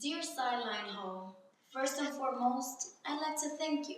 Dear Sideline Hoe, first and foremost, I'd like to thank you.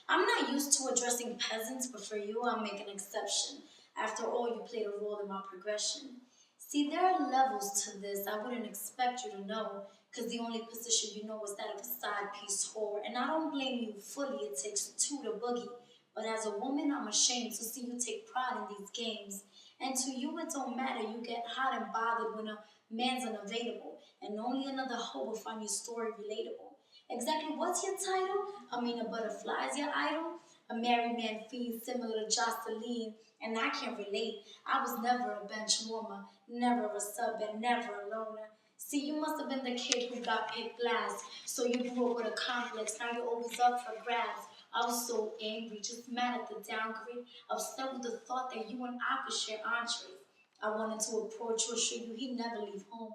I'm not used to addressing peasants, but for you, I'll make an exception. After all, you played a role in my progression. See, there are levels to this I wouldn't expect you to know, because the only position you know is that of a side piece whore, and I don't blame you fully, it takes two to boogie. But as a woman, I'm ashamed to see you take pride in these games. And to you, it don't matter. You get hot and bothered when a man's unavailable, and only another hoe will find your story relatable. Exactly what's your title? I mean, a butterfly's your idol? A married man fiend similar to Jocelyn, and I can relate. I was never a bench warmer, never a sub, and never a loner. See, you must have been the kid who got picked last, so you grew up with a complex. Now you're always up for grabs. I was so angry, just mad at the downgrade, upset with the thought that you and I could share entrees. I wanted to approach you, assure you he'd never leave home.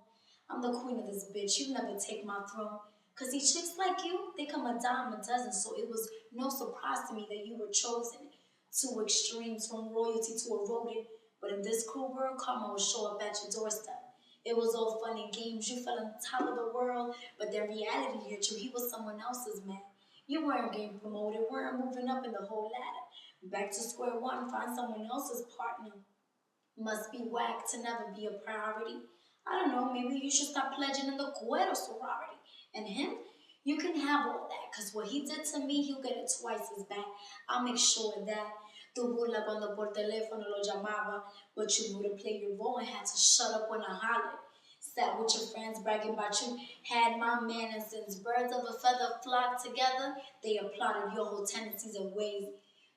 I'm the queen of this bitch, you never take my throne. Cause these chicks like you, they come a dime a dozen, so it was no surprise to me that you were chosen. Two extremes, from royalty to a rodent. But in this cruel world, karma will show up at your doorstep. It was all fun and games, you felt on top of the world, but then reality hit you, he was someone else's man. You weren't getting promoted, weren't moving up in the whole ladder. Back to square one, find someone else's partner. Must be whack to never be a priority. I don't know, maybe you should stop pledging in the Cuero sorority. And him, you can have all that, because what he did to me, he'll get it twice as bad. I'll make sure of that. Tu burla cuando por teléfono lo llamaba, but you knew to play your role and had to shut up when I hollered. Sat with your friends bragging about you, had my man, and since birds of a feather flock together, they applauded your whole tendencies and ways.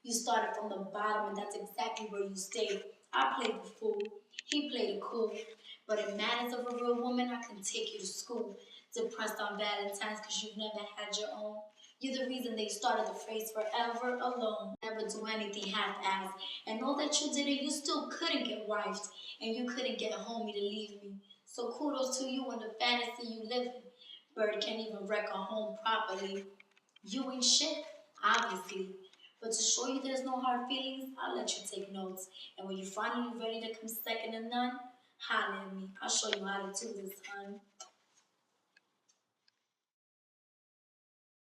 You started from the bottom, and that's exactly where you stayed. I played the fool, he played it cool. But in matters of a real woman, I can take you to school. Depressed on Valentine's because you've never had your own. You're the reason they started the phrase forever alone. Never do anything half-assed. And all that you did, and you still couldn't get wifed. And you couldn't get a homie to leave me. So kudos to you and the fantasy you live in. Bird can't even wreck a home properly. You ain't shit, obviously. But to show you there's no hard feelings, I'll let you take notes. And when you're finally ready to come second to none, holler at me. I'll show you how to do this, hun.